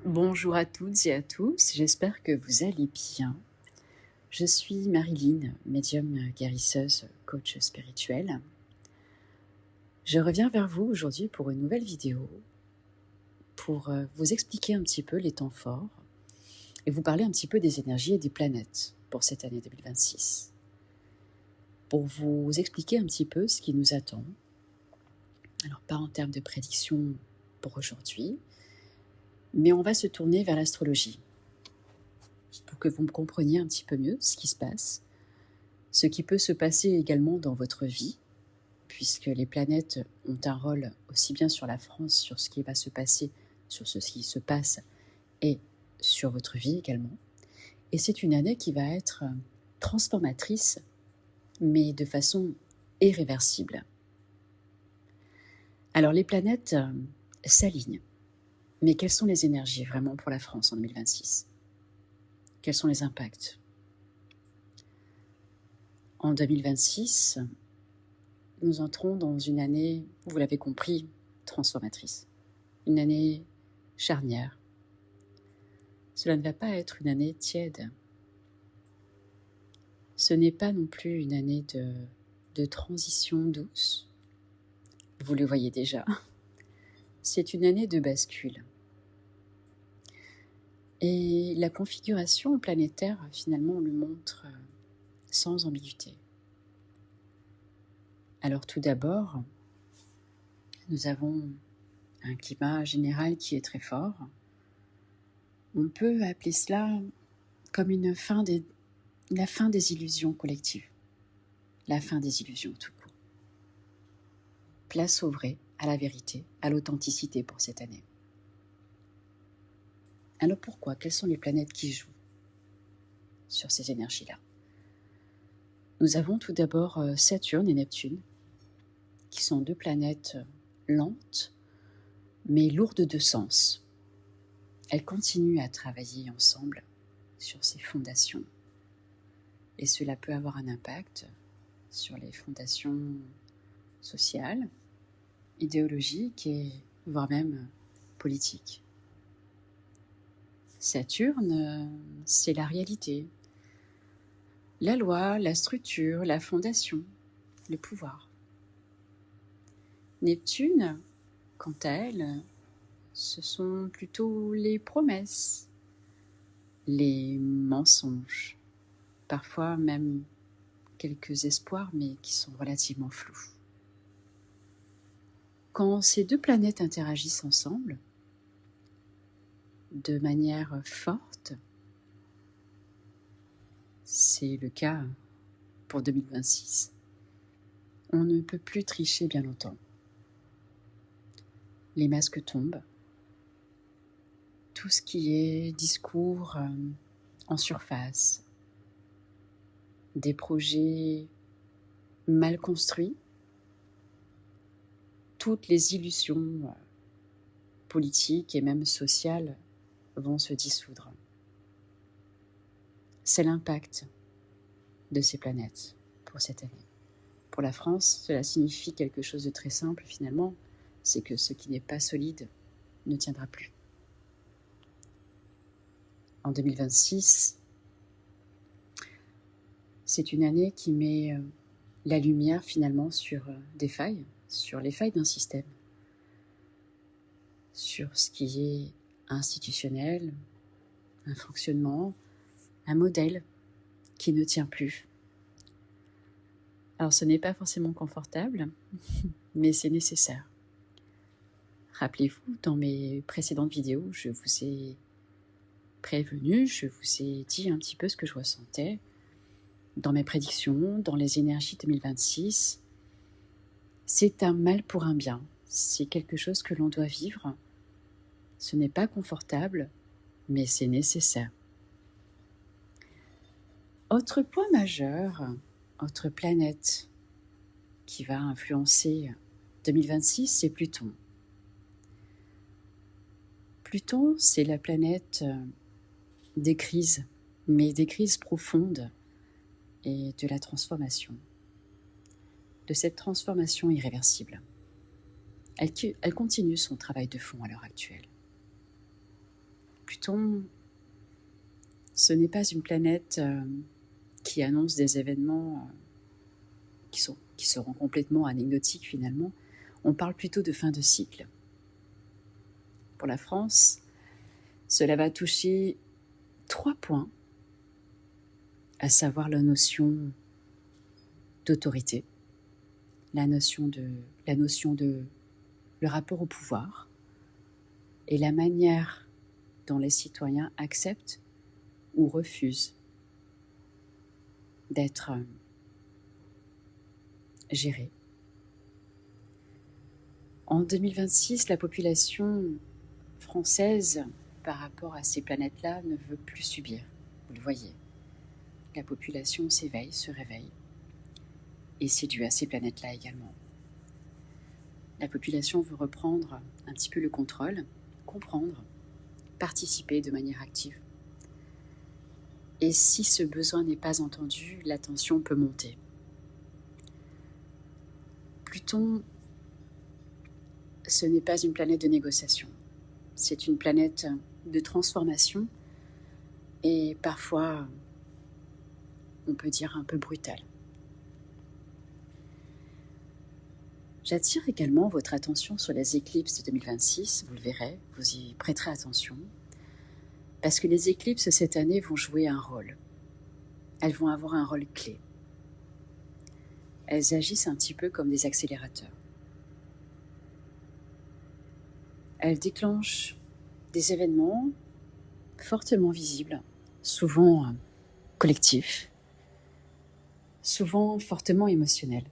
Bonjour à toutes et à tous, j'espère que vous allez bien. Je suis Marilyn, médium guérisseuse, coach spirituel. Je reviens vers vous aujourd'hui pour une nouvelle vidéo pour vous expliquer un petit peu les temps forts et vous parler un petit peu des énergies et des planètes pour cette année 2026. Pour vous expliquer un petit peu ce qui nous attend. Alors pas en termes de prédiction pour aujourd'hui, mais on va se tourner vers l'astrologie pour que vous me compreniez un petit peu mieux ce qui se passe, ce qui peut se passer également dans votre vie, puisque les planètes ont un rôle aussi bien sur la France, sur ce qui va se passer, sur ce qui se passe, et sur votre vie également. Et c'est une année qui va être transformatrice, mais de façon irréversible. Alors les planètes s'alignent, mais quelles sont les énergies vraiment pour la France en 2026 ? Quels sont les impacts ? En 2026, nous entrons dans une année, vous l'avez compris, transformatrice. Une année charnière. Cela ne va pas être une année tiède. Ce n'est pas non plus une année de transition douce. Vous le voyez déjà. C'est une année de bascule. Et la configuration planétaire, finalement, le montre sans ambiguïté. Alors tout d'abord, nous avons un climat général qui est très fort. On peut appeler cela comme la fin des illusions collectives. La fin des illusions tout court. Place au vrai, à la vérité, à l'authenticité pour cette année. Alors pourquoi ? Quelles sont les planètes qui jouent sur ces énergies-là ? Nous avons tout d'abord Saturne et Neptune, qui sont deux planètes lentes, mais lourdes de sens. Elles continuent à travailler ensemble sur ces fondations. Et cela peut avoir un impact sur les fondations sociales, idéologiques et voire même politiques. Saturne, c'est la réalité, la loi, la structure, la fondation, le pouvoir. Neptune, quant à elle, ce sont plutôt les promesses, les mensonges, parfois même quelques espoirs, mais qui sont relativement flous. Quand ces deux planètes interagissent ensemble, de manière forte, c'est le cas pour 2026, on ne peut plus tricher bien longtemps. Les masques tombent, tout ce qui est discours en surface, des projets mal construits, toutes les illusions politiques et même sociales vont se dissoudre. C'est l'impact de ces planètes pour cette année. Pour la France, cela signifie quelque chose de très simple finalement, c'est que ce qui n'est pas solide ne tiendra plus. En 2026, c'est une année qui met la lumière finalement sur des failles, sur les failles d'un système, sur ce qui est institutionnel, un fonctionnement, un modèle qui ne tient plus. Alors ce n'est pas forcément confortable, mais c'est nécessaire. Rappelez-vous, dans mes précédentes vidéos, je vous ai prévenu, je vous ai dit un petit peu ce que je ressentais dans mes prédictions, dans les énergies 2026. C'est un mal pour un bien, c'est quelque chose que l'on doit vivre. Ce n'est pas confortable, mais c'est nécessaire. Autre point majeur, autre planète qui va influencer 2026, c'est Pluton. Pluton, c'est la planète des crises, mais des crises profondes et de la transformation, de cette transformation irréversible. Elle continue son travail de fond à l'heure actuelle. Pluton, ce n'est pas une planète qui annonce des événements qui seront complètement anecdotiques finalement. On parle plutôt de fin de cycle. Pour la France, cela va toucher 3 points, à savoir la notion d'autorité, la notion de le rapport au pouvoir et la manière dont les citoyens acceptent ou refusent d'être gérés. En 2026, la population française, par rapport à ces planètes-là, ne veut plus subir. Vous le voyez. La population s'éveille, se réveille. Et c'est dû à ces planètes-là également. La population veut reprendre un petit peu le contrôle, comprendre, participer de manière active. Et si ce besoin n'est pas entendu, la tension peut monter. Pluton, ce n'est pas une planète de négociation. C'est une planète de transformation et parfois, on peut dire un peu brutale. J'attire également votre attention sur les éclipses de 2026, vous le verrez, vous y prêterez attention, parce que les éclipses cette année vont jouer un rôle. Elles vont avoir un rôle clé. Elles agissent un petit peu comme des accélérateurs. Elles déclenchent des événements fortement visibles, souvent collectifs, souvent fortement émotionnels.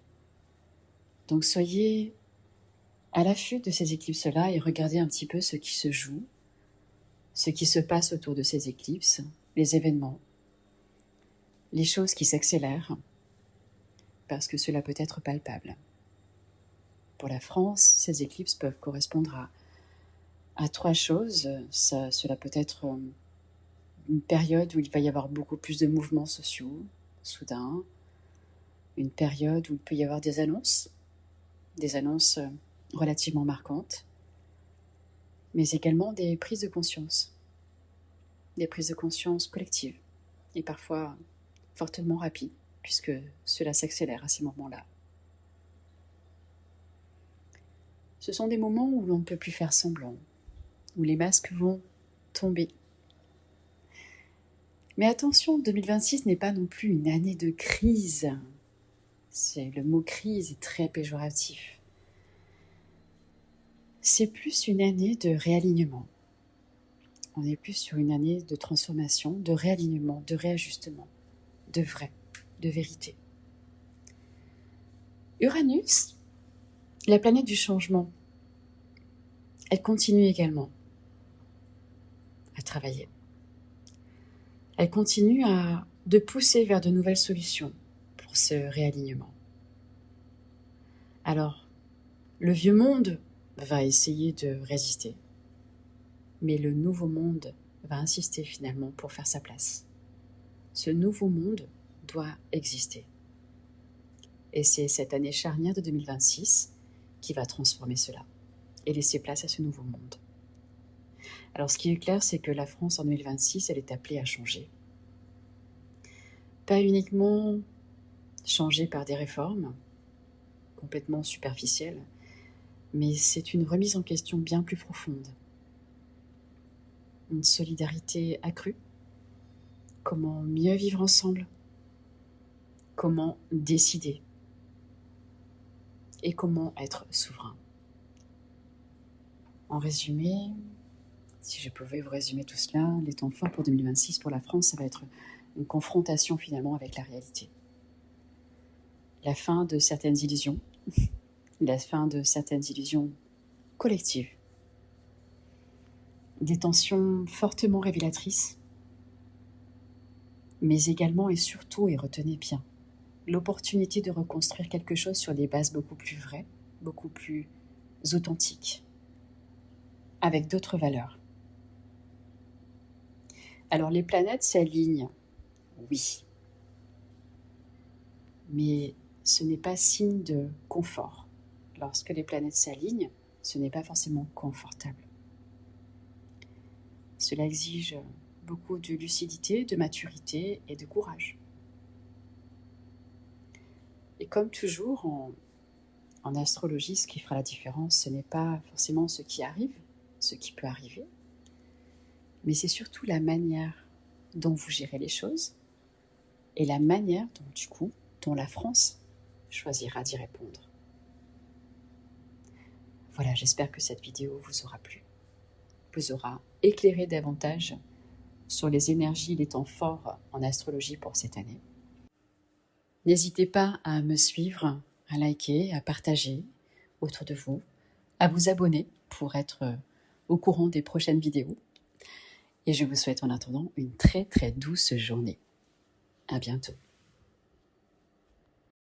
Donc soyez à l'affût de ces éclipses-là et regardez un petit peu ce qui se joue, ce qui se passe autour de ces éclipses, les événements, les choses qui s'accélèrent, parce que cela peut être palpable. Pour la France, ces éclipses peuvent correspondre à 3 choses. Cela peut être une période où il va y avoir beaucoup plus de mouvements sociaux, soudains, une période où il peut y avoir des annonces relativement marquantes, mais également des prises de conscience collectives, et parfois fortement rapides, puisque cela s'accélère à ces moments-là. Ce sont des moments où l'on ne peut plus faire semblant, où les masques vont tomber. Mais attention, 2026 n'est pas non plus une année de crise. Le mot crise est très péjoratif. C'est plus une année de réalignement. On est plus sur une année de transformation, de réalignement, de réajustement, de vrai, de vérité. Uranus, la planète du changement, elle continue également à travailler. Elle continue de pousser vers de nouvelles solutions pour ce réalignement. Alors, le vieux monde va essayer de résister, mais le nouveau monde va insister finalement pour faire sa place. Ce nouveau monde doit exister. Et c'est cette année charnière de 2026 qui va transformer cela et laisser place à ce nouveau monde. Alors ce qui est clair, c'est que la France en 2026, elle est appelée à changer. Pas uniquement changer par des réformes complètement superficielles, mais c'est une remise en question bien plus profonde. Une solidarité accrue. Comment mieux vivre ensemble? Comment décider? Et comment être souverain? En résumé, si je pouvais vous résumer tout cela, les temps forts pour 2026 pour la France, ça va être une confrontation finalement avec la réalité. La fin de certaines illusions, la fin de certaines illusions collectives, des tensions fortement révélatrices, mais également et surtout, et retenez bien, l'opportunité de reconstruire quelque chose sur des bases beaucoup plus vraies, beaucoup plus authentiques, avec d'autres valeurs. Alors les planètes s'alignent, oui, mais ce n'est pas signe de confort. Lorsque les planètes s'alignent, ce n'est pas forcément confortable. Cela exige beaucoup de lucidité, de maturité et de courage. Et comme toujours en astrologie, ce qui fera la différence, ce n'est pas forcément ce qui arrive, ce qui peut arriver, mais c'est surtout la manière dont vous gérez les choses et la manière dont la France choisira d'y répondre. Voilà, j'espère que cette vidéo vous aura plu, vous aura éclairé davantage sur les énergies, les temps forts en astrologie pour cette année. N'hésitez pas à me suivre, à liker, à partager autour de vous, à vous abonner pour être au courant des prochaines vidéos. Et je vous souhaite en attendant une très très douce journée. À bientôt.